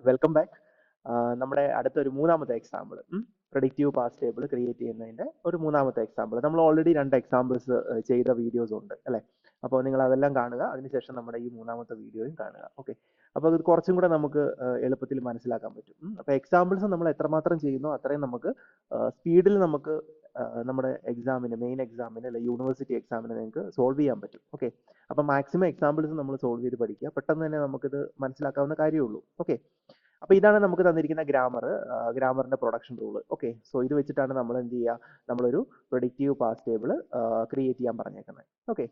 Welcome back. നമ്മുടെ അടുത്തൊരു മൂന്നാമത്തെ example, predictive past table create ചെയ്യുന്നതിൻ്റെ ഒരു മൂന്നാമത്തെ എക്സാമ്പിൾ. നമ്മൾ ഓൾറെഡി 2 എക്സാമ്പിൾസ് ചെയ്ത വീഡിയോസ് ഉണ്ട് അല്ലേ? അപ്പോൾ നിങ്ങൾ അതെല്ലാം കാണുക, അതിനുശേഷം നമ്മുടെ ഈ മൂന്നാമത്തെ വീഡിയോയും കാണുക. ഓക്കെ, അപ്പോൾ അത് കുറച്ചും കൂടെ നമുക്ക് എളുപ്പത്തിൽ മനസ്സിലാക്കാൻ പറ്റും. അപ്പോൾ എക്സാമ്പിൾസ് നമ്മൾ എത്രമാത്രം ചെയ്യുന്നോ അത്രയും നമുക്ക് സ്പീഡിൽ നമുക്ക് നമ്മുടെ എക്സാമിന്, മെയിൻ എക്സാമിന് അല്ലെങ്കിൽ യൂണിവേഴ്സിറ്റി എക്സാമിന് നിങ്ങൾക്ക് സോൾവ് ചെയ്യാൻ പറ്റും. ഓക്കെ, അപ്പോൾ മാക്സിമം എക്സാമ്പിൾസ് നമ്മൾ സോൾവ് ചെയ്ത് പഠിക്കുക, പെട്ടെന്ന് തന്നെ നമുക്കിത് മനസ്സിലാക്കാവുന്ന കാര്യമുള്ളൂ. ഓക്കെ, അപ്പോൾ ഇതാണ് നമുക്ക് തന്നിരിക്കുന്ന ഗ്രാമറിന്റെ പ്രൊഡക്ഷൻ റൂൾ. ഓക്കെ, സോ ഇത് വെച്ചിട്ടാണ് നമ്മൾ എന്ത് ചെയ്യുക, നമ്മളൊരു പ്രൊഡിക്റ്റീവ് പാസ്റ്റ് ടേബിൾ ക്രിയേറ്റ് ചെയ്യാൻ പറഞ്ഞേക്കുന്നത്. ഓക്കെ,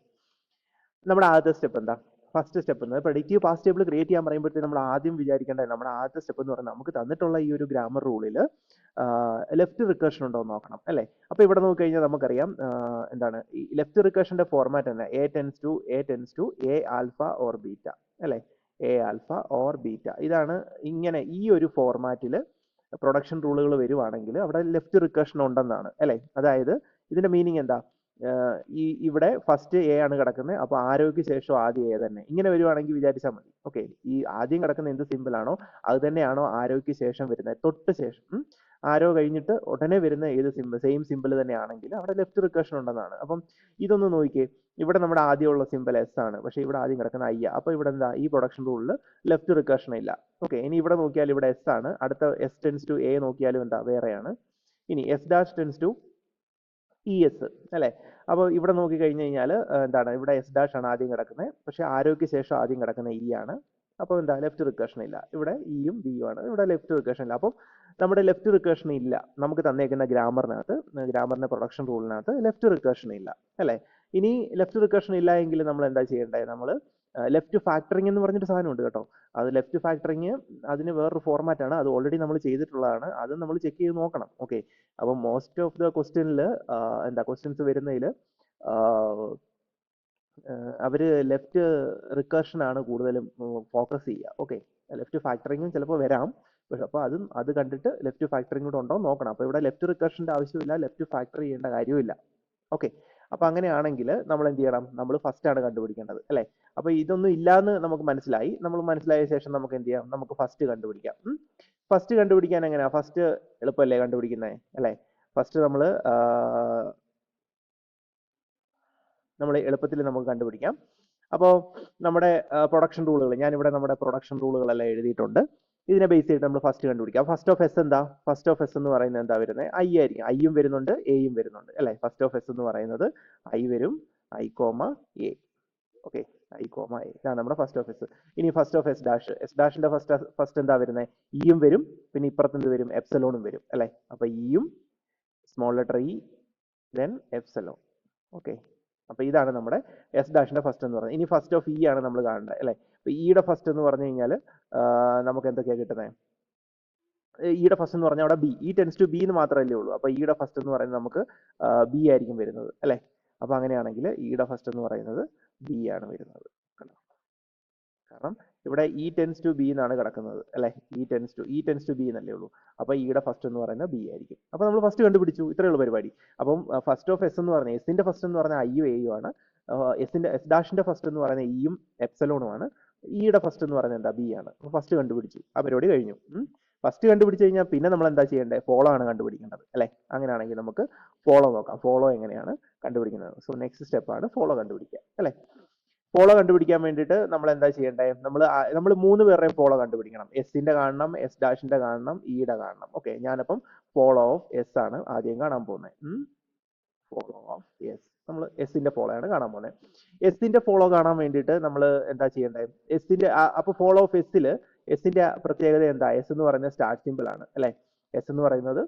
നമ്മുടെ ആദ്യത്തെ സ്റ്റെപ്പ് എന്താ? ഫസ്റ്റ് സ്റ്റെപ്പ് എന്ന് പ്രഡിക്റ്റീവ് പാസ്റ്റ് ടേബിൾ ക്രിയേറ്റ് ചെയ്യാൻ പറയുമ്പോഴത്തേക്ക് നമ്മൾ ആദ്യം വിചാരിക്കേണ്ടത്, നമ്മുടെ ആദ്യത്തെ സ്റ്റെപ്പ് എന്ന് പറയുന്നത് നമുക്ക് തന്നിട്ടുള്ള ഈ ഒരു ഗ്രാമർ റൂളിൽ ലെഫ്റ്റ് റിക്കർഷൻ ഉണ്ടോ എന്ന് നോക്കണം അല്ലേ? അപ്പോൾ ഇവിടെ നോക്കിക്കഴിഞ്ഞാൽ നമുക്കറിയാം എന്താണ് ഈ ലെഫ്റ്റ് റിക്കർഷന്റെ ഫോർമാറ്റ് തന്നെ A tends to A alpha or beta അല്ലേ? എ ആൽഫ ഓർ ബീറ്റ, ഇതാണ്. ഇങ്ങനെ ഈ ഒരു ഫോർമാറ്റിൽ പ്രൊഡക്ഷൻ റൂളുകൾ വരുവാണെങ്കിൽ അവിടെ ലെഫ്റ്റ് റിക്കർഷൻ ഉണ്ടെന്നാണ് അല്ലേ? അതായത് ഇതിന്റെ മീനിങ് എന്താ? ഇവിടെ ഫസ്റ്റ് എ ആണ് കിടക്കുന്നത്, അപ്പോൾ ആരോയ്ക്ക് ശേഷം ആദ്യം എ തന്നെ. ഇങ്ങനെ വരുവാണെങ്കിൽ വിചാരിച്ചാൽ മതി. ഓക്കെ, ഈ ആദ്യം കിടക്കുന്ന എന്ത് സിമ്പിൾ ആണോ അത് തന്നെയാണോ ആരോയ്ക്ക് ശേഷം വരുന്നത്, തൊട്ട് ശേഷം ആരോ കഴിഞ്ഞിട്ട് ഉടനെ വരുന്ന ഏത് സിമ്പിൾ, സെയിം സിമ്പിൾ തന്നെയാണെങ്കിൽ അവിടെ ലെഫ്റ്റ് റിക്കർഷൻ ഉണ്ടെന്നാണ്. അപ്പം ഇതൊന്ന് നോക്കിയേ, ഇവിടെ നമ്മുടെ ആദ്യമുള്ള സിമ്പിൾ എസ് ആണ്, പക്ഷേ ഇവിടെ ആദ്യം കിടക്കുന്ന ഐ. അപ്പോൾ ഇവിടെ എന്താ, ഈ പ്രൊഡക്ഷൻ റൂളിൽ ലെഫ്റ്റ് റിക്കർഷൻ ഇല്ല. ഓക്കെ, ഇനി ഇവിടെ നോക്കിയാൽ ഇവിടെ എസ് ആണ്, അടുത്ത എസ് ടെൻസ് ടു എ നോക്കിയാലും എന്താ വേറെയാണ്. ഇനി S dash tends to E S അല്ലേ? അപ്പോൾ ഇവിടെ നോക്കി കഴിഞ്ഞ് കഴിഞ്ഞാൽ എന്താണ്, ഇവിടെ എസ് ഡാഷ് ആണ് ആദ്യം കിടക്കുന്നത്, പക്ഷേ ആരോയ്ക്ക് ശേഷം ആദ്യം കിടക്കുന്ന ഇ ആണ്. അപ്പോൾ എന്താ, ലെഫ്റ്റ് റിക്കർഷൻ ഇല്ല. ഇവിടെ ഇയും ബിയും ആണ്, ഇവിടെ ലെഫ്റ്റ് റിക്കർഷൻ ഇല്ല. അപ്പം നമ്മുടെ ലെഫ്റ്റ് റിക്കർഷൻ ഇല്ല, നമുക്ക് തന്നേക്കുന്ന ഗ്രാമറിന്റെ പ്രൊഡക്ഷൻ റൂളിനകത്ത് ലെഫ്റ്റ് റിക്കർഷൻ ഇല്ല അല്ലേ? ഇനി ലെഫ്റ്റ് റിക്കർഷൻ ഇല്ല എങ്കിൽ നമ്മൾ എന്താ ചെയ്യേണ്ടത്? നമ്മൾ ലെഫ്റ്റ് ഫാക്ടറിങ് എന്ന് പറഞ്ഞൊരു സാധനമുണ്ട് കേട്ടോ. അത് ലെഫ്റ്റ് ഫാക്ടറിങ്, അതിന് വേറൊരു ഫോർമാറ്റ് ആണ്, അത് ഓൾറെഡി നമ്മൾ ചെയ്തിട്ടുള്ളതാണ്, അത് നമ്മൾ ചെക്ക് ചെയ്ത് നോക്കണം. ഓക്കെ, അപ്പോൾ മോസ്റ്റ് ഓഫ് ദ ക്വസ്റ്റ്യനിൽ ക്വസ്റ്റ്യൻസ് വരുന്നതിൽ അവര് ലെഫ്റ്റ് റിക്കർഷൻ ആണ് കൂടുതലും ഫോക്കസ് ചെയ്യുക. ഓക്കെ, ലെഫ്റ്റ് ഫാക്ടറിങ്ങും ചിലപ്പോൾ വരാം, പക്ഷെ അപ്പോൾ അത് കണ്ടിട്ട് ലെഫ്റ്റ് ഫാക്ടറിങ് കൂടെ ഉണ്ടോ എന്ന് നോക്കണം. അപ്പോൾ ഇവിടെ ലെഫ്റ്റ് റിക്കർഷൻ്റെ ആവശ്യമില്ല, ലെഫ്റ്റ് ഫാക്ടർ ചെയ്യേണ്ട കാര്യമില്ല. ഓക്കെ, അപ്പോൾ അങ്ങനെയാണെങ്കിൽ നമ്മൾ എന്ത് ചെയ്യണം? നമ്മൾ ഫസ്റ്റ് ആണ് കണ്ടുപിടിക്കേണ്ടത് അല്ലേ? അപ്പോൾ ഇതൊന്നും ഇല്ലാന്ന് നമുക്ക് മനസ്സിലായി. നമ്മൾ മനസ്സിലായ ശേഷം നമുക്ക് എന്ത് ചെയ്യാം? നമുക്ക് ഫസ്റ്റ് കണ്ടുപിടിക്കാം. ഫസ്റ്റ് കണ്ടുപിടിക്കാൻ എങ്ങനെയാ? ഫസ്റ്റ് എളുപ്പമല്ലേ കണ്ടുപിടിക്കുന്നത് അല്ലേ? ഫസ്റ്റ് നമ്മൾ എളുപ്പത്തിൽ നമുക്ക് കണ്ടുപിടിക്കാം. അപ്പോൾ നമ്മുടെ പ്രൊഡക്ഷൻ റൂളുകൾ, ഞാനിവിടെ നമ്മുടെ പ്രൊഡക്ഷൻ റൂളുകളെല്ലാം എഴുതിയിട്ടുണ്ട്. ഇതിനെ ബേസ് ചെയ്തിട്ട് നമ്മൾ ഫസ്റ്റ് കണ്ടുപിടിക്കാം. ഫസ്റ്റ് ഓഫ് എസ് എന്താ? ഫസ്റ്റ് ഓഫ് എസ് എന്ന് പറയുന്നത് എന്താ വരുന്നത്? ഐ ആയിരിക്കും. ഐയും വരുന്നുണ്ട്, എയും വരുന്നുണ്ട് അല്ലേ? ഫസ്റ്റ് ഓഫ് എസ് എന്ന് പറയുന്നത് ഐ വരും, I comma A. Okay, I comma A, ഇതാണ് നമ്മുടെ ഫസ്റ്റ് ഓഫ് എസ്. ഇനി first of S dash, S ഡാഷിന്റെ ഫസ്റ്റ് എന്താ വരുന്നത്? ഇയും വരും, പിന്നെ ഇപ്പുറത്ത് എന്ത് വരും? എപ്സലോണും വരും അല്ലേ? അപ്പൊ ഇയും small letter E then epsilon. Okay, അപ്പൊ ഇതാണ് നമ്മുടെ എസ് ഡാഷിന്റെ ഫസ്റ്റ് എന്ന് പറയുന്നത്. ഇനി ഫസ്റ്റ് ഓഫ് ഇ ആണ് നമ്മൾ കാണേണ്ടത് അല്ലേ? അപ്പൊ ഇയുടെ ഫസ്റ്റ് എന്ന് പറഞ്ഞു കഴിഞ്ഞാൽ നമുക്ക് എന്തൊക്കെയാണ് കിട്ടുന്നത്? ഇയുടെ ഫസ്റ്റ് എന്ന് പറഞ്ഞാൽ അവിടെ B, E tends to B എന്ന് മാത്രമല്ലേ ഉള്ളൂ. അപ്പൊ ഇയുടെ ഫസ്റ്റ് എന്ന് പറയുന്നത് നമുക്ക് ബി ആയിരിക്കും വരുന്നത് അല്ലേ? അപ്പൊ അങ്ങനെയാണെങ്കിൽ ഇയുടെ ഫസ്റ്റ് എന്ന് പറയുന്നത് ബി ആണ് വരുന്നത്. കാരണം ഇവിടെ ഇ ടെൻസ് ടു ബി എന്നാണ് കിടക്കുന്നത് അല്ലേ? ഇ ടെൻസ് ടു ബി എന്നല്ലേ ഉള്ളൂ. അപ്പൊ ഇയുടെ ഫസ്റ്റ് എന്ന് പറയുന്നത് ബി ആയിരിക്കും. അപ്പൊ നമ്മൾ ഫസ്റ്റ് കണ്ടുപിടിച്ചു, ഇത്രയേ ഉള്ളൂ പരിപാടി. അപ്പം ഫസ്റ്റ് ഓഫ് എസ് എന്ന് പറഞ്ഞാൽ എസിന്റെ ഫസ്റ്റ് എന്ന് പറഞ്ഞാൽ ഐയും എയും ആണ്. എസ് ഡാഷിന്റെ ഫസ്റ്റ് എന്ന് പറയുന്നത് ഇയും എപ്സലോണും ആണ്. ഇയുടെ ഫസ്റ്റ് എന്ന് പറയുന്നത് എന്താ? ബി ആണ്. അപ്പൊ ഫസ്റ്റ് കണ്ടുപിടിച്ചു, ആ പരിപാടി കഴിഞ്ഞു. ഫസ്റ്റ് കണ്ടുപിടിച്ച് കഴിഞ്ഞാൽ പിന്നെ നമ്മൾ എന്താ ചെയ്യേണ്ടത്? ഫോളോ ആണ് കണ്ടുപിടിക്കേണ്ടത് അല്ലേ? അങ്ങനെയാണെങ്കിൽ നമുക്ക് ഫോളോ നോക്കാം. ഫോളോ എങ്ങനെയാണ് കണ്ടുപിടിക്കുന്നത്? സോ നെക്സ്റ്റ് സ്റ്റെപ്പാണ് ഫോളോ കണ്ടുപിടിക്കുക അല്ലേ? ഫോളോ കണ്ടുപിടിക്കാൻ വേണ്ടിയിട്ട് നമ്മൾ എന്താ ചെയ്യേണ്ടത്? നമ്മൾ 3 പേരുടെയും ഫോളോ കണ്ടുപിടിക്കണം. എസിന്റെ കാണണം, എസ് ഡാഷിന്റെ കാണണം, ഇയുടെ കാണണം. ഓക്കെ, ഞാനപ്പം ഫോളോ ഓഫ് എസ് ആണ് ആദ്യം കാണാൻ പോകുന്നത്. ഫോളോ ഓഫ് എസ്, നമ്മൾ എസിന്റെ ഫോളോ ആണ് കാണാൻ പോകുന്നത്. എസിന്റെ ഫോളോ കാണാൻ വേണ്ടിയിട്ട് നമ്മൾ എന്താ ചെയ്യേണ്ടത്? അപ്പൊ ഫോളോ ഓഫ് എസിന്റെ പ്രത്യേകത എന്താ? എസ് എന്ന് പറയുന്നത് സ്റ്റാർട്ട് സിമ്പിൾ ആണ് അല്ലെ? എസ് എന്ന് പറയുന്നത്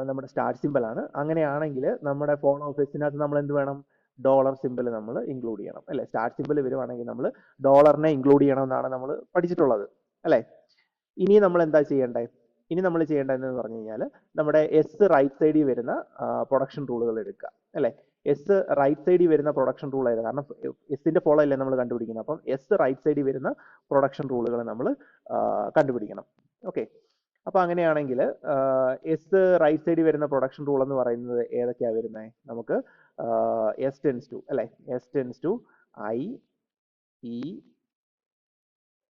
നമ്മുടെ സ്റ്റാർട്ട് സിമ്പിൾ ആണ്. അങ്ങനെയാണെങ്കിൽ നമ്മുടെ ഫോളോ ഓഫ് എസിനകത്ത് നമ്മൾ എന്ത് വേണം? ഡോളർ സിമ്പിൾ നമ്മൾ ഇൻക്ലൂഡ് ചെയ്യണം അല്ലെ? സ്റ്റാർട്ട് സിമ്പിൾ വരുവാണെങ്കിൽ നമ്മൾ ഡോളറിനെ ഇൻക്ലൂഡ് ചെയ്യണം എന്നാണ് നമ്മൾ പഠിച്ചിട്ടുള്ളത് അല്ലെ? ഇനി നമ്മൾ എന്താ ചെയ്യേണ്ടത്? ഇനി നമ്മൾ ചെയ്യേണ്ടതെന്ന് പറഞ്ഞു കഴിഞ്ഞാൽ നമ്മുടെ എസ് റൈറ്റ് സൈഡിൽ വരുന്ന പ്രൊഡക്ഷൻ റൂളുകൾ എടുക്കുക അല്ലെ? എസ് റൈറ്റ് സൈഡിൽ വരുന്ന പ്രൊഡക്ഷൻ റൂൾ ആയിരുന്നു, കാരണം എസിന്റെ ഫോളോ അല്ലേ നമ്മൾ കണ്ടുപിടിക്കുന്നത്. അപ്പം എസ് റൈറ്റ് സൈഡിൽ വരുന്ന പ്രൊഡക്ഷൻ റൂളുകൾ നമ്മൾ കണ്ടുപിടിക്കണം. ഓക്കെ, അപ്പൊ അങ്ങനെയാണെങ്കിൽ എസ് റൈറ്റ് സൈഡിൽ വരുന്ന പ്രൊഡക്ഷൻ റൂൾ എന്ന് പറയുന്നത് ഏതൊക്കെയാ വരുന്നത്? നമുക്ക് എസ് ടെൻസ് ടു അല്ലെ? S tends to I, E,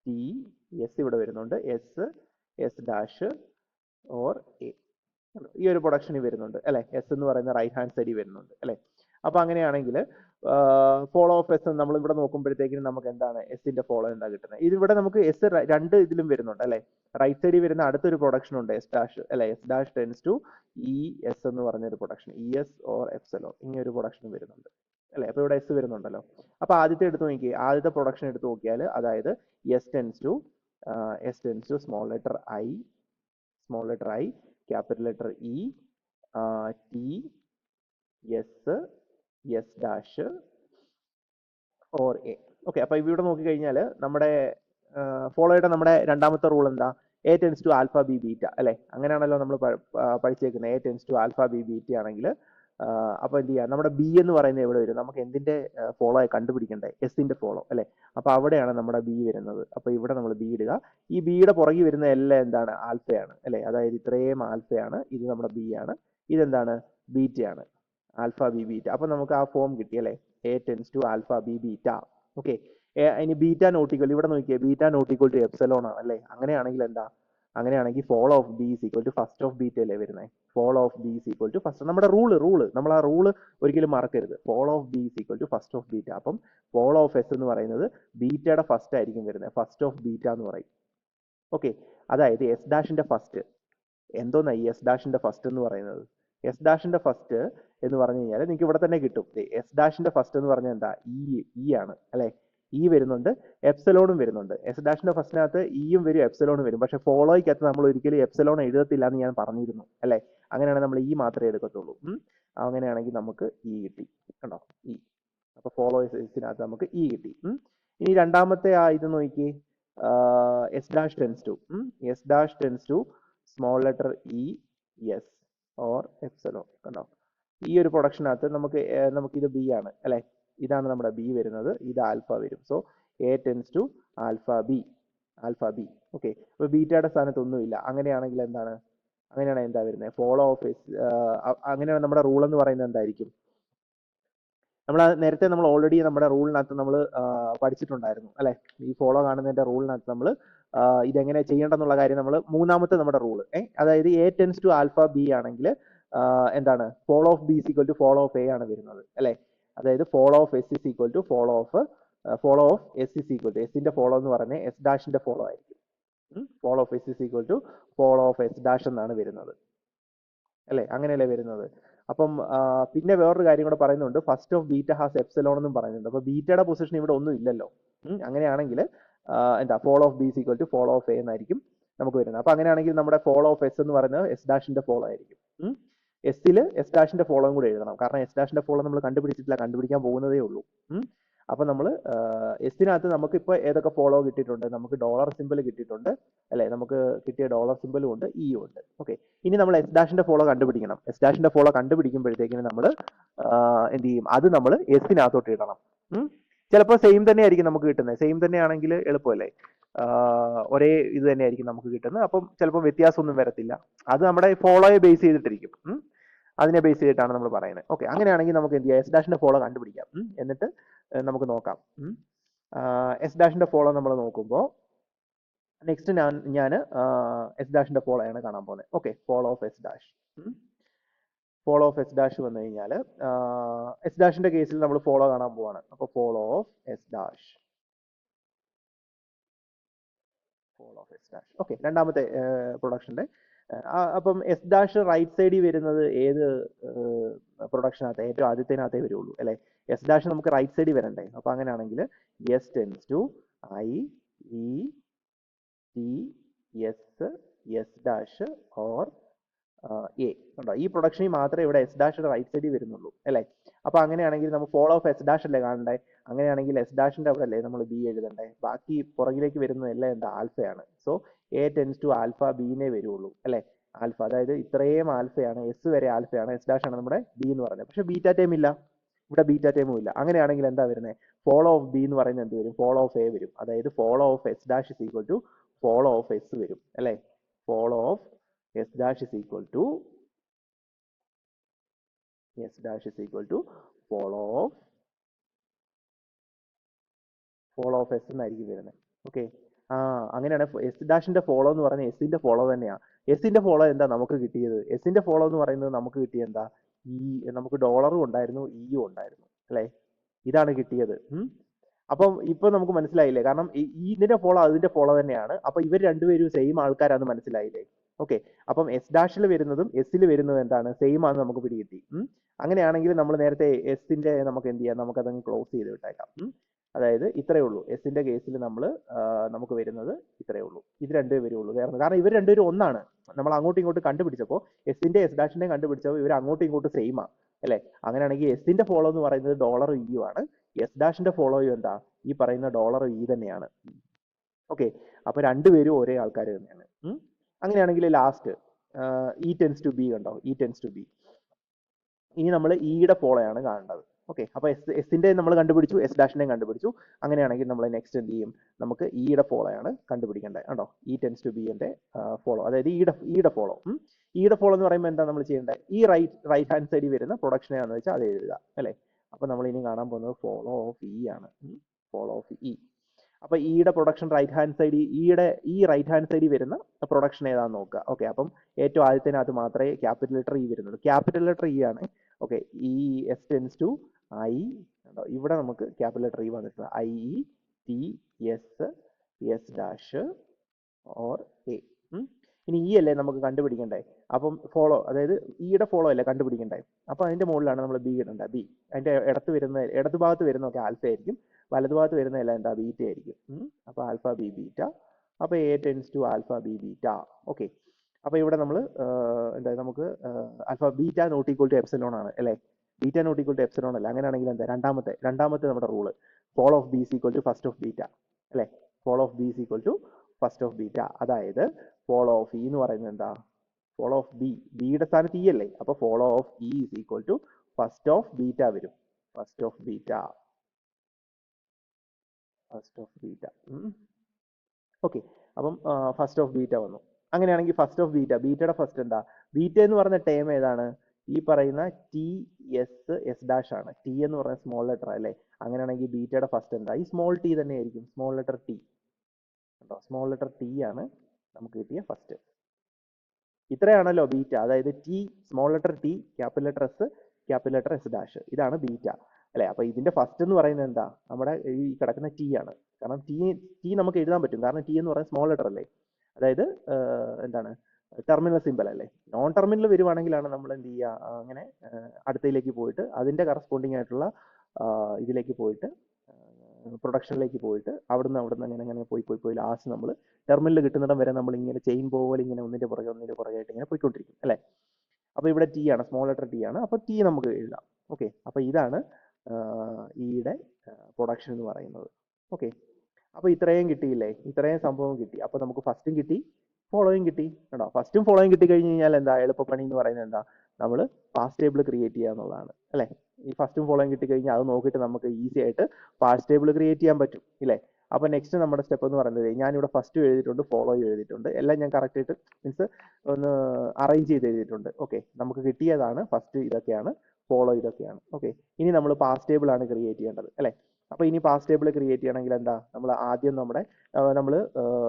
T, S ഇവിടെ വരുന്നുണ്ട്, S S dash or A, ഈ ഒരു പ്രൊഡക്ഷനിൽ വരുന്നുണ്ട് അല്ലെ. എസ് എന്ന് പറയുന്ന റൈറ്റ് ഹാൻഡ് സൈഡിൽ വരുന്നുണ്ട് അല്ലെ. അപ്പൊ അങ്ങനെയാണെങ്കിൽ ഫോളോ ഓഫ് എസ് നമ്മൾ ഇവിടെ നോക്കുമ്പോഴത്തേക്കും നമുക്ക് എന്താണ് എസിന്റെ ഫോളോ എന്താ കിട്ടുന്നത്. ഇതിവിടെ നമുക്ക് എസ് രണ്ട് ഇതിലും വരുന്നുണ്ട് അല്ലെ. റൈറ്റ് സൈഡിൽ വരുന്ന അടുത്തൊരു പ്രൊഡക്ഷൻ ഉണ്ട് എസ് ഡാഷ് അല്ലെ. S dash tends to E S എന്ന് പറഞ്ഞൊരു production, E S or epsilon, ഇങ്ങനെ ഒരു പ്രൊഡക്ഷൻ വരുന്നുണ്ട് അല്ലെ. അപ്പൊ ഇവിടെ എസ് വരുന്നുണ്ടല്ലോ. അപ്പൊ ആദ്യത്തെ എടുത്ത് നോക്കി, ആദ്യത്തെ പ്രൊഡക്ഷൻ എടുത്ത് നോക്കിയാൽ അതായത് S tends to small letter I capital letter E T S S dash or A. Okay, അപ്പൊ ഇവിടെ നോക്കിക്കഴിഞ്ഞാൽ നമ്മുടെ ഫോളോയുടെ നമ്മുടെ രണ്ടാമത്തെ റൂൾ എന്താ, A tends to alpha B beta അല്ലെ. അങ്ങനെയാണല്ലോ നമ്മൾ പഠിച്ചേക്കുന്നത്. A tends to alpha B beta ആണെങ്കിൽ അപ്പൊ എന്ത് ചെയ്യാം, നമ്മുടെ ബി എന്ന് പറയുന്നത് എവിടെ വരും, നമുക്ക് എന്തിന്റെ ഫോളോ ആയി കണ്ടുപിടിക്കണ്ടേ, എസിന്റെ ഫോളോ അല്ലെ. അപ്പൊ അവിടെയാണ് നമ്മുടെ ബി വരുന്നത്. അപ്പൊ ഇവിടെ നമ്മൾ ബി ഇടുക. ഈ ബിയുടെ പുറകിൽ വരുന്ന എല്ലാം എന്താണ്, ആൽഫയാണ് അല്ലെ. അതായത് ഇത്രയും ആൽഫയാണ്, ഇത് നമ്മുടെ ബി ആണ്, ഇതെന്താണ് ബീറ്റയാണ്, ആൽഫ ബി ബീറ്റ. അപ്പൊ നമുക്ക് ആ ഫോം കിട്ടി അല്ലെ, A tends to alpha B beta. Okay, ഇനി ബീറ്റ നോട്ട് ഈക്വൽ, ഇവിടെ നോക്കിയേ beta not equal to epsilon ആണ് അല്ലെ. അങ്ങനെയാണെങ്കിൽ എന്താ, അങ്ങനെയാണെങ്കിൽ follow of B is equal to first of beta അല്ലേ വരുന്നത്. Follow of B is equal to first, നമ്മുടെ റൂള് നമ്മൾ ആ റൂള് ഒരിക്കലും മറക്കരുത്. Follow of B is equal to first of beta. അപ്പം ഫോളോ ഓഫ് എസ് എന്ന് പറയുന്നത് ബീറ്റയുടെ ഫസ്റ്റ് ആയിരിക്കും വരുന്നത്, ഫസ്റ്റ് ഓഫ് ബീറ്റ എന്ന് പറയും. ഓക്കെ, അതായത് എസ് ഡാഷിന്റെ ഫസ്റ്റ് എന്തോന്നാ ഈ എസ് ഡാഷിന്റെ ഫസ്റ്റ് എന്ന് പറയുന്നത്. എസ് ഡാഷിന്റെ ഫസ്റ്റ് എന്ന് പറഞ്ഞു കഴിഞ്ഞാൽ നിങ്ങൾക്ക് ഇവിടെ തന്നെ കിട്ടും. എസ് ഡാഷിന്റെ ഫസ്റ്റ് എന്ന് പറഞ്ഞാൽ എന്താ, ഇ ആണ് അല്ലെ. ഇ വരുന്നുണ്ട്, എപ്സിലോണും വരുന്നുണ്ട്. എസ് ഡാഷിന്റെ ഫസ്റ്റിനകത്ത് ഇയും വരും എപ്സിലോണും വരും. പക്ഷെ ഫോളോയ്ക്കകത്ത് നമ്മൾ ഒരിക്കലും എപ്സിലോൺ എഴുതത്തില്ല എന്ന് ഞാൻ പറഞ്ഞിരുന്നു അല്ലെ. അങ്ങനെയാണെങ്കിൽ നമ്മൾ ഇ മാത്രമേ എടുക്കത്തുള്ളൂ. അങ്ങനെയാണെങ്കിൽ നമുക്ക് ഇ കിട്ടി കണ്ടോ, ഇ. അപ്പൊ ഫോളോവേഴ്സിനകത്ത് നമുക്ക് ഇ കിട്ടി. ഇനി രണ്ടാമത്തെ ആ ഇത് നോക്കി, S dash tends to small letter E S or epsilon കണ്ടോ. ഈ ഒരു പ്രൊഡക്ഷനകത്ത് നമുക്ക് ഇത് ബി ആണ് അല്ലെ. ഇതാണ് നമ്മുടെ ബി വരുന്നത്, ഇത് ആൽഫ വരും. So A tends to alpha B. Okay, അപ്പൊ ബീറ്റയുടെ സ്ഥാനത്ത് ഒന്നുമില്ല. അങ്ങനെയാണെങ്കിൽ അങ്ങനെയാണ് എന്താ വരുന്നത്, ഫോളോ ഓഫ് എസ്. അങ്ങനെയാണ് നമ്മുടെ റൂൾ എന്ന് പറയുന്നത് എന്തായിരിക്കും, നേരത്തെ നമ്മൾ ഓൾറെഡി നമ്മുടെ റൂളിനകത്ത് നമ്മൾ പഠിച്ചിട്ടുണ്ടായിരുന്നു അല്ലെ. ഈ ഫോളോ കാണുന്നതിന്റെ റൂളിനകത്ത് നമ്മൾ ഇതെങ്ങനെ ചെയ്യേണ്ടെന്നുള്ള കാര്യം നമ്മൾ മൂന്നാമത്തെ നമ്മുടെ റൂള്, അതായത് A tends to alpha B ആണെങ്കിൽ എന്താണ്, follow of B equal to follow of A ആണ് വരുന്നത് അല്ലെ. അതായത് follow of S is equal to follow of S is equal to, എസിന്റെ ഫോളോ എന്ന് പറഞ്ഞാൽ എസ് ഡാഷിന്റെ ഫോളോ ആയിരിക്കും. Follow of S is equal to follow of S dash എന്നാണ് വരുന്നത് അല്ലെ. അങ്ങനെയല്ലേ വരുന്നത്. അപ്പം പിന്നെ വേറൊരു കാര്യം കൂടെ പറയുന്നുണ്ട്, first of beta has epsilon എന്നും പറയുന്നുണ്ട്. അപ്പൊ ബീറ്റയുടെ പൊസിഷൻ ഇവിടെ ഒന്നും ഇല്ലല്ലോ. അങ്ങനെയാണെങ്കിൽ എന്താ, follow of B is equal to follow of A എന്നായിരിക്കും നമുക്ക് വരുന്നത്. അപ്പൊ അങ്ങനെയാണെങ്കിൽ നമ്മുടെ ഫോളോ ഓഫ് എസ് എന്ന് പറയുന്നത് എസ് ഡാഷിന്റെ ഫോളോ ആയിരിക്കും. എസ്സിൽ എസ് ഡാഷിന്റെ ഫോളോയും കൂടെ എഴുതണം, കാരണം എസ് ഡാഷിന്റെ ഫോളോ നമ്മൾ കണ്ടുപിടിച്ചിട്ടില്ല, കണ്ടുപിടിക്കാൻ പോകുന്നതേ ഉള്ളൂ. അപ്പൊ നമ്മൾ എസിനകത്ത് നമുക്ക് ഇപ്പൊ ഏതൊക്കെ ഫോളോ കിട്ടിയിട്ടുണ്ട്, നമുക്ക് ഡോളർ സിമ്പിൾ കിട്ടിയിട്ടുണ്ട് അല്ലെ. നമുക്ക് കിട്ടിയ ഡോളർ സിമ്പിളും ഉണ്ട്, ഇയും ഉണ്ട്. ഓക്കെ, ഇനി നമ്മൾ എസ് ഡാഷിന്റെ ഫോളോ കണ്ടുപിടിക്കണം. എസ് ഡാഷിന്റെ ഫോളോ കണ്ടുപിടിക്കുമ്പോഴത്തേക്കിന് നമ്മൾ എന്ത് ചെയ്യും, അത് നമ്മൾ എസിനകത്തോട്ട് ഇടണം. ചിലപ്പോൾ സെയിം തന്നെ ആയിരിക്കും നമുക്ക് കിട്ടുന്നത്. സെയിം തന്നെ ആണെങ്കിൽ എളുപ്പമല്ലേ, ഒരേ ഇത് തന്നെയായിരിക്കും നമുക്ക് കിട്ടുന്നത്. അപ്പം ചിലപ്പോൾ വ്യത്യാസമൊന്നും വരത്തില്ല. അത് നമ്മുടെ ഫോളോയെ ബേസ് ചെയ്തിട്ടിരിക്കും. അതിനെ ബേസ് ചെയ്തിട്ടാണ് നമ്മൾ പറയുന്നത്. ഓക്കെ, അങ്ങനെയാണെങ്കിൽ നമുക്ക് എന്ത് ചെയ്യാം, എസ് ഡാഷിന്റെ ഫോളോ കണ്ടുപിടിക്കാം. എന്നിട്ട് നമുക്ക് നോക്കാം. എസ് ഡാഷിന്റെ ഫോളോ നമ്മൾ നോക്കുമ്പോൾ നെക്സ്റ്റ് ഞാൻ എസ് ഡാഷിന്റെ ഫോളോ ആണ് കാണാൻ പോകുന്നത്. Okay, follow of S dash. Follow of S dash വന്നു കഴിഞ്ഞാൽ എസ് ഡാഷിന്റെ കേസിൽ നമ്മൾ ഫോളോ കാണാൻ പോവാണ്. അപ്പോൾ follow of S dash. Okay, രണ്ടാമത്തെ പ്രൊഡക്ഷന്റെ. അപ്പം എസ് ഡാഷ് റൈറ്റ് സൈഡിൽ വരുന്നത് ഏത് പ്രൊഡക്ഷനകത്ത്, ഏറ്റവും ആദ്യത്തേനകത്തേ വരുള്ളൂ അല്ലെ. എസ് ഡാഷ് നമുക്ക് റൈറ്റ് സൈഡിൽ വരണ്ടേ. അപ്പൊ അങ്ങനെയാണെങ്കിൽ S tends to I E T S S dash or A കണ്ടോ. ഈ പ്രൊഡക്ഷനിൽ മാത്രമേ ഇവിടെ എസ് ഡാഷ് റൈറ്റ് സൈഡിൽ വരുന്നുള്ളൂ അല്ലെ. അപ്പൊ അങ്ങനെയാണെങ്കിൽ നമുക്ക് ഫോളോ ഓഫ് എസ് ഡാഷ് അല്ലേ കാണണ്ടേ. അങ്ങനെയാണെങ്കിൽ എസ് ഡാഷിന്റെ അവിടെ അല്ലേ നമ്മൾ ബി എഴുതണ്ടേ. ബാക്കി പുറകിലേക്ക് വരുന്നതെല്ലാം എന്താ, ആൽഫയാണ്. So A tends to alpha ബിനെ വരുള്ളൂ അല്ലെ. ആൽഫ, അതായത് ഇത്രയും ആൽഫയാണ്, എസ് വരെ ആൽഫയാണ്, എസ് ഡാഷ് ആണ് നമ്മുടെ ബി എന്ന് പറയുന്നത്. പക്ഷെ ബീറ്റ ടൈം ഇല്ല, ഇവിടെ ബീറ്റ ടൈമും ഇല്ല. അങ്ങനെയാണെങ്കിൽ എന്താ വരുന്നത്, ഫോളോ ഓഫ് ബി എന്ന് പറയുന്നത് എന്ത് വരും, ഫോളോ ഓഫ് എ വരും. അതായത് follow of S dash is equal to follow of S വരും അല്ലെ. Follow of S dash is equal to follow of S എന്നായിരിക്കും വരുന്നത്. ഓക്കെ, ആ അങ്ങനെയാണ് എസ് ഡാഷിന്റെ ഫോളോ എന്ന് പറയുന്നത് എസിന്റെ ഫോളോ തന്നെയാണ്. എസിന്റെ ഫോളോ എന്താ നമുക്ക് കിട്ടിയത്? എസിന്റെ ഫോളോ എന്ന് പറയുന്നത് നമുക്ക് കിട്ടിയ എന്താ? ഈ നമുക്ക് ഡോളറും ഉണ്ടായിരുന്നു, ഇയും ഉണ്ടായിരുന്നു അല്ലെ? ഇതാണ് കിട്ടിയത്. അപ്പം ഇപ്പൊ നമുക്ക് മനസ്സിലായില്ലേ? കാരണം ഇതിന്റെ ഫോളോ അതിന്റെ ഫോളോ തന്നെയാണ്. അപ്പൊ ഇവർ രണ്ടുപേരും സെയിം ആൾക്കാരാന്ന് മനസ്സിലായില്ലേ? ഓക്കെ. അപ്പം എസ് ഡാഷിൽ വരുന്നതും എസിൽ വരുന്നതും എന്താണ്? സെയിം ആണെന്ന് നമുക്ക് പിടികിട്ടി. അങ്ങനെയാണെങ്കിൽ നമ്മൾ നേരത്തെ എസിന്റെ നമുക്ക് എന്ത് ചെയ്യാം? നമുക്കതങ്ങ് ക്ലോസ് ചെയ്ത് വിട്ടേക്കാം. അതായത് ഇത്രയേ ഉള്ളൂ എസിന്റെ കേസിൽ നമ്മൾ നമുക്ക് വരുന്നത് ഇത്രയേ ഉള്ളൂ. ഇത് രണ്ടേ വരുള്ളൂ, വേറെ കാരണം ഇവർ രണ്ടുപേരും ഒന്നാണ്. നമ്മൾ അങ്ങോട്ടും ഇങ്ങോട്ടും കണ്ടുപിടിച്ചപ്പോൾ എസിന്റെ എസ് ഡാഷിന്റെ കണ്ടുപിടിച്ചപ്പോൾ ഇവർ അങ്ങോട്ടും ഇങ്ങോട്ടും സെയിം ആണ് അല്ലെ? അങ്ങനെയാണെങ്കിൽ എസിന്റെ ഫോളോ എന്ന് പറയുന്നത് ഡോളർ ഇ ആണ്. എസ് ഡാഷിന്റെ ഫോളോയും എന്താ? ഈ പറയുന്ന ഡോളർ ഇ തന്നെയാണ്. ഓക്കെ. അപ്പൊ രണ്ടുപേരും ഒരേ ആൾക്കാർ തന്നെയാണ്. അങ്ങനെയാണെങ്കിൽ last E tends to B കണ്ടോ? E tends to B. ഇനി നമ്മൾ ഇയുടെ ഫോളോയാണ് കാണേണ്ടത്. ഓക്കെ. അപ്പൊ എസിന്റെ നമ്മൾ കണ്ടുപിടിച്ചു, എസ് ഡാഷിന്റെയും കണ്ടുപിടിച്ചു. അങ്ങനെയാണെങ്കിൽ നമ്മൾ നെക്സ്റ്റ് എന്ത് ചെയ്യും? നമുക്ക് ഇയുടെ ഫോളോയാണ് കണ്ടുപിടിക്കേണ്ടത്. കണ്ടോ? ഇ ടെൻസ് ടു ബിന്റെ ഫോളോ, അതായത് ഇയുടെ ഫോളോ. ഇയുടെ ഫോളോ എന്ന് പറയുമ്പോൾ എന്താ നമ്മൾ ചെയ്യേണ്ടത്? ഈ റൈറ്റ് ഹാൻഡ് സൈഡിൽ വരുന്ന പ്രൊഡക്ഷൻ ഏതാണെന്ന് വെച്ചാൽ അത് എഴുതുക അല്ലെ? അപ്പൊ നമ്മൾ ഇനി കാണാൻ പോകുന്നത് ഫോളോ ഓഫ് ഇ ആണ്. Follow of E. അപ്പൊ ഇയുടെ പ്രൊഡക്ഷൻ റൈറ്റ് ഹാൻഡ് സൈഡിൽ ഈ റൈറ്റ് ഹാൻഡ് സൈഡിൽ വരുന്ന പ്രൊഡക്ഷൻ ഏതാണെന്ന് നോക്കുക. ഓക്കെ. അപ്പം ഏറ്റവും ആദ്യത്തിനകത്ത് മാത്രമേ ക്യാപിറ്റൽ ലെറ്റർ ഇ വരുന്നുള്ളൂ. ക്യാപിറ്റൽ ലെറ്റർ ഇ ആണ്. Okay. E S tends to I. ഇവിടെ നമുക്ക് ക്യാപിറ്റൽ ലെറ്റർ ഇ വന്നിട്ടുണ്ട്. I E T S S dash or A. ഇനി ഇ അല്ലേ നമുക്ക് കണ്ടുപിടിക്കണ്ടേ? അപ്പം ഫോളോ, അതായത് ഇയുടെ ഫോളോ അല്ലേ കണ്ടുപിടിക്കണ്ടേ? അപ്പൊ അതിന്റെ മുകളിലാണ് നമ്മൾ ബി ഇടേണ്ടത്. ബി അതിന്റെ ഇടതു ഭാഗത്ത് വരുന്നതൊക്കെ ആൽഫ ആയിരിക്കും, വലതുഭാഗത്ത് വരുന്നതെല്ലാം എന്താ? ബീറ്റ ആയിരിക്കും. അപ്പൊ ആൽഫ ബി ബീറ്റ. അപ്പൊ A tends to alpha B beta. Okay. അപ്പൊ ഇവിടെ നമ്മൾ എന്താ നമുക്ക് alpha beta not equal to epsilon ആണ് അല്ലെ? Beta not equal to epsilon അല്ല. അങ്ങനെയാണെങ്കിൽ എന്താ? രണ്ടാമത്തെ നമ്മുടെ rule follow of B is equal to first of beta അല്ലെ? Follow of B is equal to first of beta. അതായത് ഫോളോ ഓഫ് ഇ എന്ന് പറയുന്നത് എന്താ? ഫോളോ ഓഫ് ബിയുടെ സ്ഥാനത്ത് ഇ അല്ലേ? അപ്പൊ follow of E is equal to first of beta വരും. First of beta. First of beta. Okay. അപ്പം ഫസ്റ്റ് ഓഫ് ബീറ്റ വന്നു. അങ്ങനെയാണെങ്കിൽ ഫസ്റ്റ് ഓഫ് ബീറ്റയുടെ ഫസ്റ്റ് എന്താ? ബീറ്റ എന്ന് പറയുന്ന ടേം ഏതാണ്? ഈ പറയുന്ന ടി എസ് എസ് ഡാഷ് ആണ്. ടി എന്ന് പറയുന്ന സ്മോൾ ലെറ്റർ അല്ലേ? അങ്ങനെയാണെങ്കിൽ ബീറ്റയുടെ ഫസ്റ്റ് എന്താ? ഈ സ്മോൾ ടി തന്നെ ആയിരിക്കും. Small letter T. കേട്ടോ? സ്മോൾ ലെറ്റർ ടി ആണ് നമുക്ക് കിട്ടിയ ഫസ്റ്റ്. ഇത്രയാണല്ലോ ബീറ്റ. അതായത് T, small letter T, capital letter S dash. ഇതാണ് ബീറ്റ അല്ലെ? അപ്പൊ ഇതിന്റെ ഫസ്റ്റ് എന്ന് പറയുന്നത് എന്താ? നമ്മുടെ ഈ കിടക്കുന്ന ടി ആണ്. കാരണം ടി നമുക്ക് എഴുതാൻ പറ്റും. കാരണം ടി എന്ന് പറയുന്നത് സ്മോൾ ലെറ്റർ അല്ലേ? അതായത് എന്താണ്? ടെർമിനൽ സിമ്പൽ അല്ലേ? നോൺ ടെർമിനൽ വരുവാണെങ്കിലാണ് നമ്മൾ എന്ത് ചെയ്യുക? അങ്ങനെ അടുത്തതിലേക്ക് പോയിട്ട് അതിന്റെ കറസ്പോണ്ടിങ് ആയിട്ടുള്ള ഇതിലേക്ക് പോയിട്ട് പ്രൊഡക്ഷനിലേക്ക് പോയിട്ട് അവിടുന്ന് അങ്ങനെ പോയി ലാസ്റ്റ് നമ്മൾ ടെർമിനൽ കിട്ടുന്നിടം വരെ നമ്മൾ ഇങ്ങനെ ചെയിൻ പോലെ ഇങ്ങനെ ഒന്നിന്റെ പുറകെ ആയിട്ട് ഇങ്ങനെ പോയിക്കൊണ്ടിരിക്കും അല്ലെ? അപ്പൊ ഇവിടെ ടി ആണ്, സ്മോൾ ലെറ്റർ ടി ആണ്. അപ്പൊ ടി നമുക്ക് എഴുതാം. ഓക്കെ. അപ്പൊ ഇതാണ് ഇയുടെ പ്രൊഡക്ഷൻ എന്ന് പറയുന്നത്. ഓക്കെ. അപ്പൊ ഇത്രയും കിട്ടിയില്ലേ? ഇത്രയും സംഭവം കിട്ടി. അപ്പൊ നമുക്ക് ഫസ്റ്റും കിട്ടി, ഫോളോയും കിട്ടി. കേട്ടോ? ഫസ്റ്റും ഫോളോയും കിട്ടി കഴിഞ്ഞ് കഴിഞ്ഞാൽ എന്താ എളുപ്പപ്പണി എന്ന് പറയുന്നത്? എന്താ? നമ്മൾ പാസ് ടേബിൾ ക്രിയേറ്റ് ചെയ്യുക എന്നുള്ളതാണ് അല്ലെ? ഈ ഫസ്റ്റും ഫോളോയും കിട്ടി കഴിഞ്ഞാൽ അത് നോക്കിയിട്ട് നമുക്ക് ഈസി ആയിട്ട് പാസ് ടേബിൾ ക്രിയേറ്റ് ചെയ്യാൻ പറ്റും ഇല്ലേ? അപ്പൊ നെക്സ്റ്റ് നമ്മുടെ സ്റ്റെപ്പ് എന്ന് പറയുന്നത്, ഞാനിവിടെ ഫസ്റ്റ് എഴുതിയിട്ടുണ്ട്, ഫോളോയും എഴുതിയിട്ടുണ്ട്. എല്ലാം ഞാൻ കറക്റ്റ് ആയിട്ട് മീൻസ് ഒന്ന് അറേഞ്ച് ചെയ്ത് എഴുതിയിട്ടുണ്ട്. ഓക്കെ. നമുക്ക് കിട്ടിയതാണ് ഫസ്റ്റ് ഇതൊക്കെയാണ്, ഫോളോ ഇതൊക്കെയാണ്. ഓക്കെ. ഇനി നമ്മൾ പാസ് ടേബിൾ ആണ് ക്രിയേറ്റ് ചെയ്യേണ്ടത് അല്ലെ? അപ്പൊ ഇനി പാസ് ടേബിൾ ക്രിയേറ്റ് ചെയ്യണമെങ്കിൽ എന്താ? നമ്മൾ ആദ്യം നമ്മൾ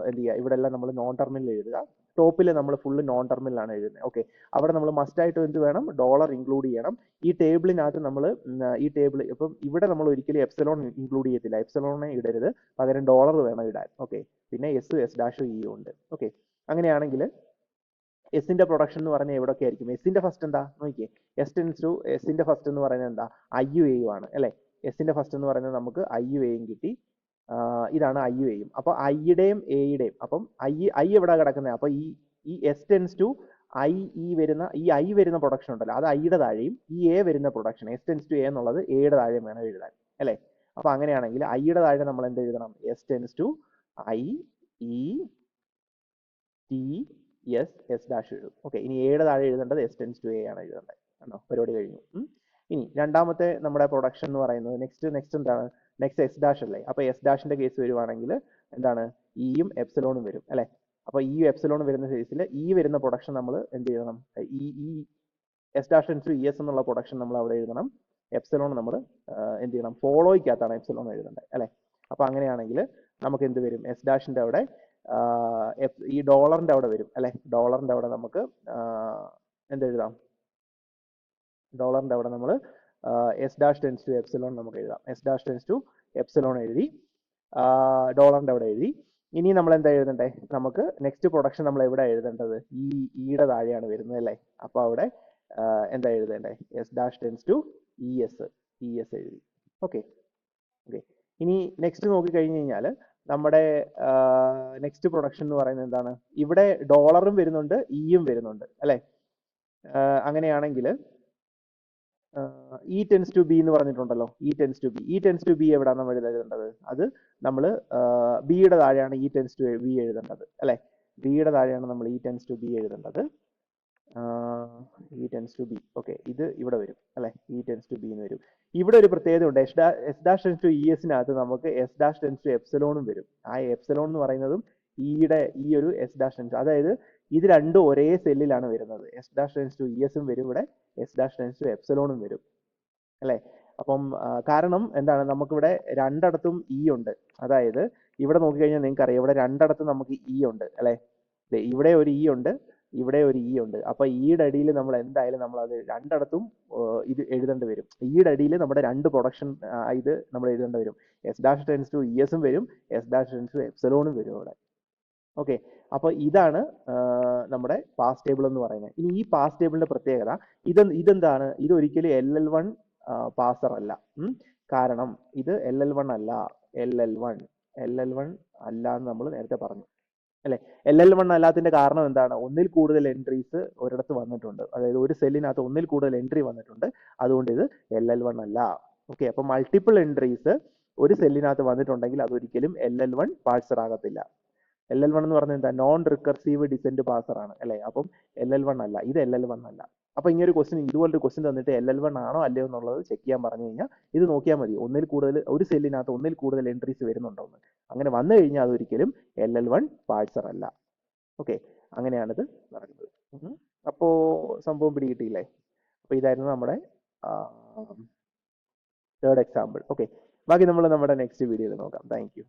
എന്ത് ചെയ്യുക? ഇവിടെ എല്ലാം നമ്മൾ നോൺ ടെർമിനൽ എഴുതുക. ടോപ്പിൽ നമ്മൾ ഫുള്ള് നോൺ ടെർമിനലാണ് എഴുതുന്നത്. ഓക്കെ. അവിടെ നമ്മൾ മസ്റ്റ് ആയിട്ട് എന്ത് വേണം? ഡോളർ ഇൻക്ലൂഡ് ചെയ്യണം. ഈ ടേബിളിനകത്ത് നമ്മൾ ഈ ടേബിൾ ഇപ്പം ഇവിടെ നമ്മൾ ഒരിക്കലും എപ്സിലോൺ ഇൻക്ലൂഡ് ചെയ്യത്തില്ല. എപ്സിലോണെ ഇടരുത്, പകരം ഡോളർ വേണം ഇടാൻ. ഓക്കെ. പിന്നെ എസ് ഡാഷ് ഇ ഉണ്ട്. ഓക്കെ. അങ്ങനെയാണെങ്കിൽ എസിന്റെ പ്രൊഡക്ഷൻ എന്ന് പറഞ്ഞാൽ എവിടെയൊക്കെ ആയിരിക്കും? എസിന്റെ ഫസ്റ്റ് എന്താ നോക്കിയേ? എസ് ടെൻസ് ടു എസിന്റെ ഫസ്റ്റ് എന്ന് പറയുന്നത് എന്താ? ഐയും എയും ആണ് അല്ലെ? എസിന്റെ ഫസ്റ്റ് എന്ന് പറയുന്നത് നമുക്ക് ഐയും എയും കിട്ടി. ഇതാണ് ഐയും എയും. അപ്പൊ ഐയുടെയും എയുടെയും, അപ്പം ഐ എവിടെ കിടക്കുന്നത്? അപ്പൊ ഈ എസ് ടെൻസ് ടു ഐ വരുന്ന പ്രൊഡക്ഷൻ ഉണ്ടല്ലോ, അത് ഐയുടെ താഴെയും ഈ എ വരുന്ന production S tends to A എന്നുള്ളത് എയുടെ താഴെയും വേണം എഴുതാൻ അല്ലെ? അപ്പൊ അങ്ങനെയാണെങ്കിൽ ഐയുടെ താഴെ നമ്മൾ എന്ത് എഴുതണം? S tends to I E T S dash എഴുതും. ഓക്കെ. ഇനി എയുടെ താഴെ എഴുതേണ്ടത് എസ് ടെൻസ് ടു എ ആണ് എഴുതേണ്ടത്. കണ്ടോ? പരിപാടി കഴിഞ്ഞു. ഇനി രണ്ടാമത്തെ നമ്മുടെ പ്രൊഡക്ഷൻ എന്ന് പറയുന്നത് നെക്സ്റ്റ് എന്താണ്? നെക്സ്റ്റ് എസ് ഡാഷ് അല്ലേ? അപ്പൊ എസ് ഡാഷിന്റെ കേസ് വരുവാണെങ്കിൽ എന്താണ്? ഇയും എപ്സിലോണും വരും അല്ലെ? അപ്പൊ ഈ എപ്സിലോൺ വരുന്ന കേസിൽ ഈ വരുന്ന പ്രൊഡക്ഷൻ നമ്മൾ എന്ത് ചെയ്യണം? ഈ S dash tends to E S എന്നുള്ള പ്രൊഡക്ഷൻ നമ്മൾ അവിടെ എഴുതണം. എപ്സിലോൺ നമ്മൾ എന്ത് ചെയ്യണം? ഫോളോയ്ക്കകത്താണ് എപ്സിലോൺ എഴുതേണ്ടത് അല്ലെ? അപ്പൊ അങ്ങനെയാണെങ്കിൽ നമുക്ക് എന്ത് വരും? എസ് ഡാഷിന്റെ അവിടെ ഈ ഡോളറിന്റെ അവിടെ വരും അല്ലെ? ഡോളറിന്റെ അവിടെ നമുക്ക് എന്തെഴുതാം? ഡോളറിന്റെ അവിടെ നമ്മൾ S dash tends to epsilon നമുക്ക് എഴുതാം. S dash tends to epsilon എഴുതി, ഡോളറിന്റെ അവിടെ എഴുതി. ഇനി നമ്മൾ എന്താ എഴുതണ്ടേ? നമുക്ക് നെക്സ്റ്റ് പ്രൊഡക്ഷൻ നമ്മൾ എവിടെ എഴുതേണ്ടത്? ഈയുടെ താഴെയാണ് വരുന്നത് അല്ലേ? അപ്പൊ അവിടെ എന്താ എഴുതേണ്ടേ? S dash tends to E S എഴുതി. Okay okay. ഇനി നെക്സ്റ്റ് നോക്കിക്കഴിഞ്ഞ് കഴിഞ്ഞാൽ നമ്മുടെ നെക്സ്റ്റ് പ്രൊഡക്ഷൻ എന്ന് പറയുന്നത് എന്താണ്? ഇവിടെ ഡോളറും വരുന്നുണ്ട്, ഇയും വരുന്നുണ്ട് അല്ലെ? അങ്ങനെയാണെങ്കിൽ ഇ ടെൻസ് ടു ബി എന്ന് പറഞ്ഞിട്ടുണ്ടല്ലോ. ഇ ടെൻസ് ടു ബി എവിടെയാണ് നമ്മൾ എഴുതേണ്ടത്? അത് നമ്മൾ ബിയുടെ താഴെയാണ് ഇ ടെൻസ് ടു ബി എഴുതേണ്ടത് അല്ലെ? ബിയുടെ താഴെയാണ് നമ്മൾ ഇ ടെൻസ് ടു ബി എഴുതേണ്ടത്. E tends to B. Okay, ഇത് ഇവിടെ വരും അല്ലെ? ഇ ടെൻസ് ടു ബി എന്ന് വരും. ഇവിടെ ഒരു പ്രത്യേകത ഉണ്ട്. S dash tends to E എസിനകത്ത് നമുക്ക് എസ് ഡാഷ് ടെൻസ് ടു എപ്സിലോണും വരും. ആ എപ്സിലോൺ എന്ന് പറയുന്നതും ഇയുടെ ഈ ഒരു എസ് ഡാഷ് ടെൻസ്, അതായത് ഇത് രണ്ടും ഒരേ സെല്ലിലാണ് വരുന്നത്. S dash tends to E എസും വരും, ഇവിടെ എസ് ഡാഷ് ടെൻസ് ടു എപ്സിലോണും വരും അല്ലെ? അപ്പം കാരണം എന്താണ്? നമുക്കിവിടെ രണ്ടിടത്തും ഇ ഉണ്ട്. അതായത് ഇവിടെ നോക്കിക്കഴിഞ്ഞാൽ നിങ്ങൾക്ക് അറിയാം, ഇവിടെ രണ്ടിടത്തും നമുക്ക് ഇ ഉണ്ട് അല്ലെ? ഇവിടെ ഒരു ഇ ഉണ്ട്, ഇവിടെ ഒരു ഇ ഉണ്ട്. അപ്പൊ ഈയുടെ അടിയിൽ നമ്മൾ എന്തായാലും നമ്മൾ അത് രണ്ടിടത്തും ഇത് എഴുതേണ്ടി വരും. ഈയുടെ അടിയിൽ നമ്മുടെ രണ്ട് പ്രൊഡക്ഷൻ ഇത് നമ്മൾ എഴുതേണ്ടി വരും. S dash tends to E എസും വരും, എസ് ഡാഷ് ടെൻസ് ടു എപ്സിലോണും വരും അവിടെ. ഓക്കെ, അപ്പൊ ഇതാണ് നമ്മുടെ പാസ് ടേബിൾ എന്ന് പറയുന്നത്. ഇനി ഈ പാസ് ടേബിളിന്റെ പ്രത്യേകത ഇതെന്താണ്? ഇത് ഒരിക്കലും LL1 പാസർ അല്ല. കാരണം ഇത് LL1 അല്ല, LL1 അല്ല എന്ന് നമ്മൾ നേരത്തെ പറഞ്ഞു അല്ലെ? LL1 അല്ലാത്തതിന്റെ കാരണം എന്താണ്? ഒന്നിൽ കൂടുതൽ എൻട്രീസ് ഒരിടത്ത് വന്നിട്ടുണ്ട്, അതായത് ഒരു സെല്ലിനകത്ത് ഒന്നിൽ കൂടുതൽ എൻട്രി വന്നിട്ടുണ്ട്, അതുകൊണ്ട് ഇത് LL1 അല്ല. ഓക്കെ, അപ്പൊ മൾട്ടിപ്പിൾ എൻട്രീസ് ഒരു സെല്ലിനകത്ത് വന്നിട്ടുണ്ടെങ്കിൽ അതൊരിക്കലും LL1 പാഴ്സർ ആകത്തില്ല. LL1 എന്ന് പറഞ്ഞാൽ എന്താ? നോൺ റിക്കർസീവ് ഡിസെന്റ് പാസർ ആണ് അല്ലെ? അപ്പം LL1 അല്ല, ഇത് LL1 അല്ല. അപ്പൊ ഇങ്ങനെ ഒരു ക്വസ്റ്റ്യൻ, ഇതുപോലൊരു ക്വസ്റ്റ്യൻ തന്നിട്ട് LL1 ആണോ അല്ലയോ എന്നുള്ളത് ചെക്ക് ചെയ്യാൻ പറഞ്ഞു കഴിഞ്ഞാൽ ഇത് നോക്കിയാൽ മതി. ഒന്നിൽ കൂടുതൽ, ഒരു സെല്ലിനകത്ത് ഒന്നിൽ കൂടുതൽ എൻട്രീസ് വരുന്നുണ്ടോ എന്ന്. അങ്ങനെ വന്നു കഴിഞ്ഞാൽ അതൊരിക്കലും LL1 പാഴ്സർ അല്ല. ഓക്കെ, അങ്ങനെയാണിത് നടക്കുന്നത്. അപ്പോ സംഭവം പിടികിട്ടിയില്ലേ? അപ്പൊ ഇതായിരുന്നു നമ്മുടെ തേർഡ് എക്സാമ്പിൾ. ഓക്കെ, ബാക്കി നമ്മൾ നമ്മുടെ നെക്സ്റ്റ് വീഡിയോയിൽ നോക്കാം. Thank you.